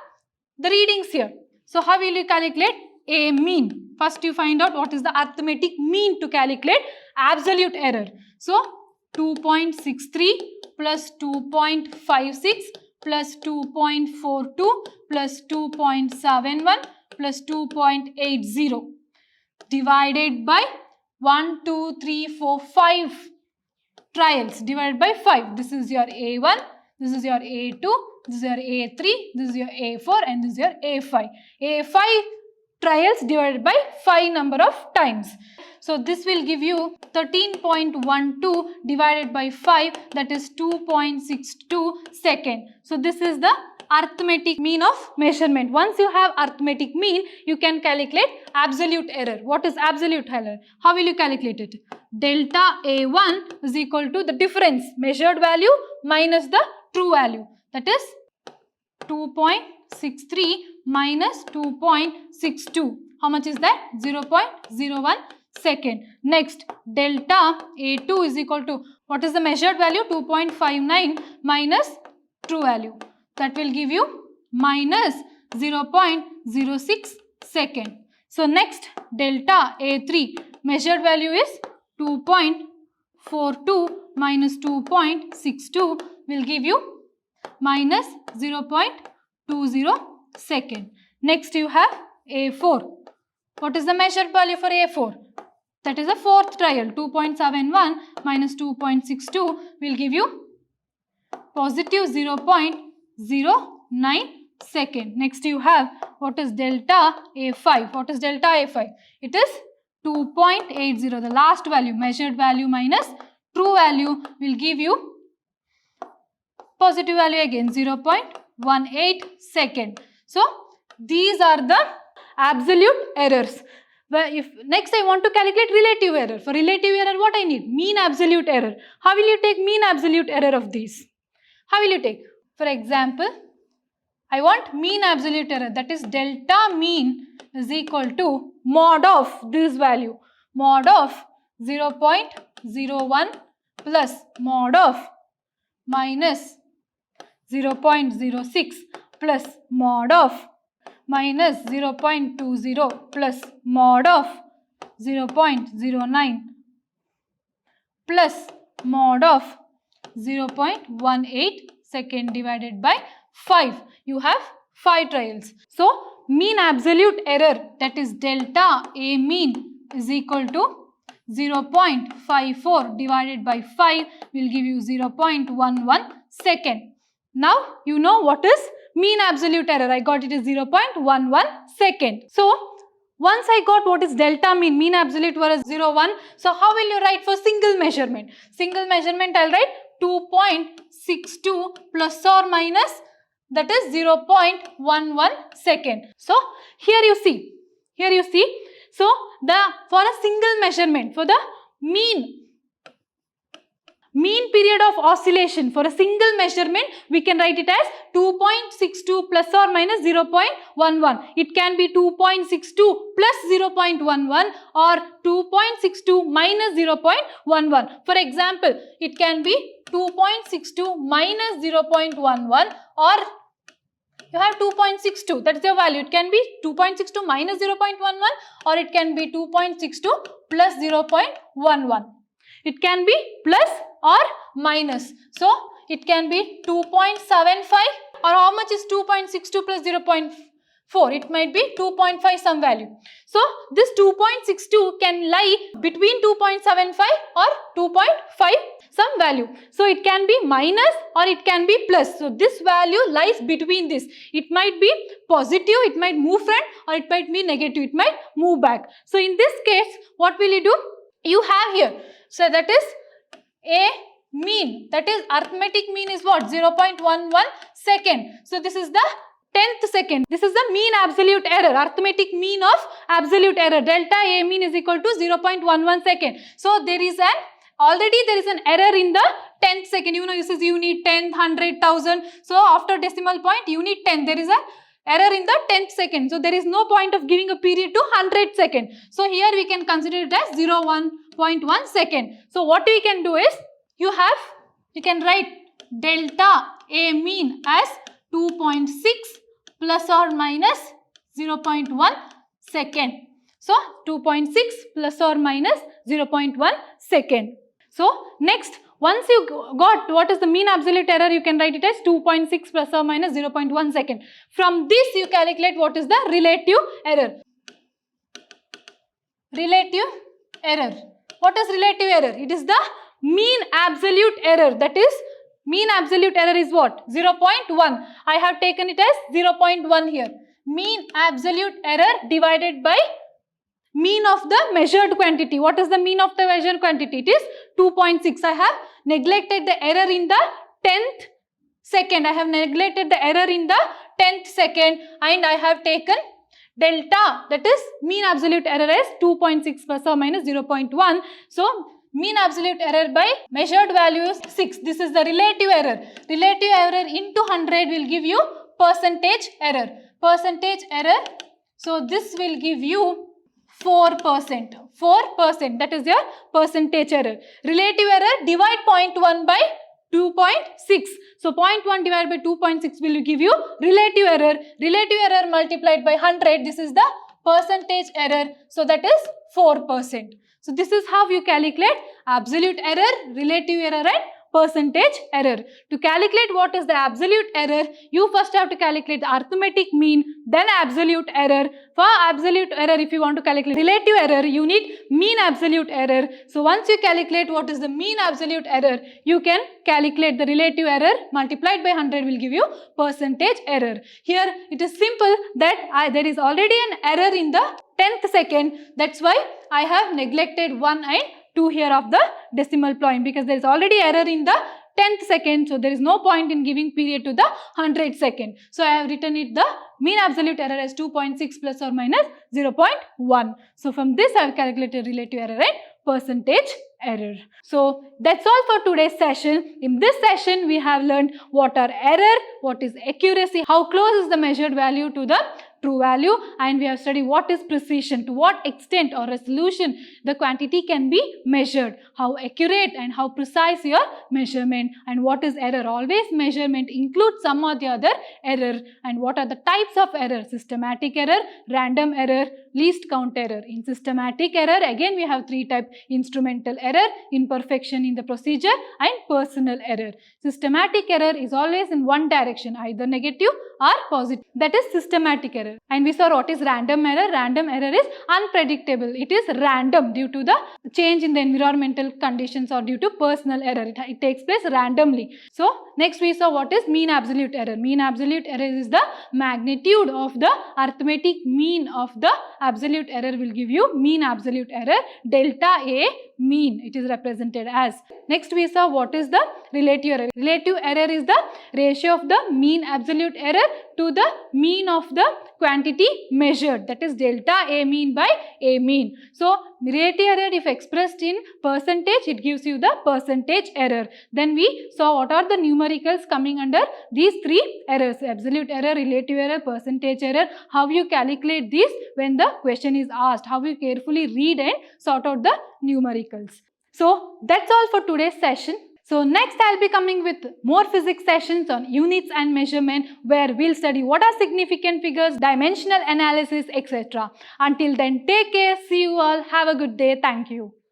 the readings here. So how will you calculate a mean? First you find out what is the arithmetic mean to calculate absolute error. So 2.63 plus 2.56 plus 2.42 plus 2.71 plus 2.80 divided by 1, 2, 3, 4, 5 trials divided by 5. This is your A1, this is your A2, this is your A3, this is your A4 and this is your A5. A5 trials divided by 5 number of times. So this will give you 13.12 divided by 5, that is 2.62 second. So this is the arithmetic mean of measurement. Once you have arithmetic mean, you can calculate absolute error. What is absolute error? How will you calculate it? Delta A1 is equal to the difference, measured value minus the true value. That is 2.63 minus 2.62. How much is that? 0.01 second. Next, delta A2 is equal to, what is the measured value? 2.59 minus true value. That will give you minus 0.06 second. So next, delta A3, measured value is 2.42 minus 2.62 will give you minus 0.20 second. Next you have A4. What is the measured value for A4? That is the fourth trial. 2.71 minus 2.62 will give you positive 0.09 second. Next you have what is delta A5. What is delta A5? It is 2.80. The last value, measured value minus true value will give you positive value again 0.18 second. So these are the absolute errors. Well, if next I want to calculate relative error. For relative error, what I need? Mean absolute error. How will you take mean absolute error of these? How will you take? For example, I want mean absolute error, that is delta mean is equal to mod of this value, mod of 0.01 plus mod of minus 0.06 plus mod of minus 0.20 plus mod of 0.09 plus mod of 0.18 second divided by 5. You have 5 trials. So, mean absolute error, that is delta A mean is equal to 0.54 divided by 5 will give you 0.11 second. Now, you know what is mean absolute error. I got it is 0.11 second. So, once I got what is delta mean absolute was 0.1. So, how will you write for single measurement? Single measurement I will write 2.62 plus or minus, that is 0.11 second. So, here you see. So, for a single measurement, for the mean period of oscillation for a single measurement, we can write it as 2.62 plus or minus 0.11. It can be 2.62 plus 0.11 or 2.62 minus 0.11. For example, it can be 2.62 minus 0.11 or you have 2.62, that is your value. It can be 2.62 minus 0.11 or it can be 2.62 plus 0.11. It can be plus or minus. So, it can be 2.75 or how much is 2.62 plus 0.4? It might be 2.5 some value. So, this 2.62 can lie between 2.75 or 2.5 some value. So, it can be minus or it can be plus. So, this value lies between this. It might be positive, it might move front or it might be negative, it might move back. So, in this case, what will you do? You have here, so that is a mean, that is arithmetic mean is what? 0.11 second. So, this is the 10th second. This is the mean absolute error, arithmetic mean of absolute error. Delta A mean is equal to 0.11 second. So, there is an error in the 10th second. You know, you says you need 10, 100, 1000. So, after decimal point, you need 10. There is an error in the 10th second. So, there is no point of giving a period to 100 second. So, here we can consider it as 0.1 second. So, what we can do is, you can write delta A mean as 2.6 plus or minus 0.1 second. So, 2.6 plus or minus 0.1 second. So, next, once you got what is the mean absolute error, you can write it as 2.6 plus or minus 0.1 second. From this, you calculate what is the relative error. Relative error. What is relative error? It is the mean absolute error. That is, mean absolute error is what? 0.1. I have taken it as 0.1 here. Mean absolute error divided by mean of the measured quantity. What is the mean of the measured quantity? It is 2.6. I have neglected the error in the 10th second. I have neglected the error in the 10th second and I have taken delta, that is mean absolute error as 2.6 plus or minus 0.1. So, mean absolute error by measured value is 6. This is the relative error. Relative error into 100 will give you percentage error. Percentage error. So, this will give you 4%. 4%, that is your percentage error. Relative error, divide 0.1 by 2.6. So, 0.1 divided by 2.6 will give you relative error. Relative error multiplied by 100, this is the percentage error. So, that is 4%. So, this is how you calculate absolute error, relative error and percentage error. To calculate what is the absolute error, you first have to calculate the arithmetic mean, then absolute error. For absolute error, if you want to calculate relative error, you need mean absolute error. So, once you calculate what is the mean absolute error, you can calculate the relative error multiplied by 100 will give you percentage error. Here, it is simple that there is already an error in the 10th second. That's why I have neglected 1 and 2 here of the decimal point, because there is already error in the 10th second. So, there is no point in giving period to the 100 second. So, I have written it the mean absolute error as 2.6 plus or minus 0.1. So, from this I have calculated relative error and percentage error. So that's all for today's session. In this session, we have learned what are error, what is accuracy, how close is the measured value to the true value, and we have studied what is precision, to what extent or resolution the quantity can be measured, how accurate and how precise your measurement, and what is error. Always measurement includes some or the other error, and what are the types of error: systematic error, random error, least count error. In systematic error, again we have three types: instrumental error, imperfection in the procedure, and personal error. Systematic error is always in one direction, either negative or positive. That is systematic error. And we saw what is random error. Random error is unpredictable. It is random due to the change in the environmental conditions or due to personal error. It takes place randomly. So next we saw what is mean absolute error. Mean absolute error is the magnitude of the arithmetic mean of the absolute error will give you mean absolute error. Delta A mean it is represented as. Next we saw what is the relative error. Relative error is the ratio of the mean absolute error to the mean of the quantity measured, that is delta A mean by A mean. So relative error, if expressed in percentage, it gives you the percentage error. Then we saw what are the numericals coming under these three errors: absolute error, relative error, percentage error. How you calculate these when the question is asked, how you carefully read and sort out the numericals. So that's all for today's session. So next I'll be coming with more physics sessions on units and measurement, where we'll study what are significant figures, dimensional analysis, etc. Until then, take care. See you all. Have a good day. Thank you.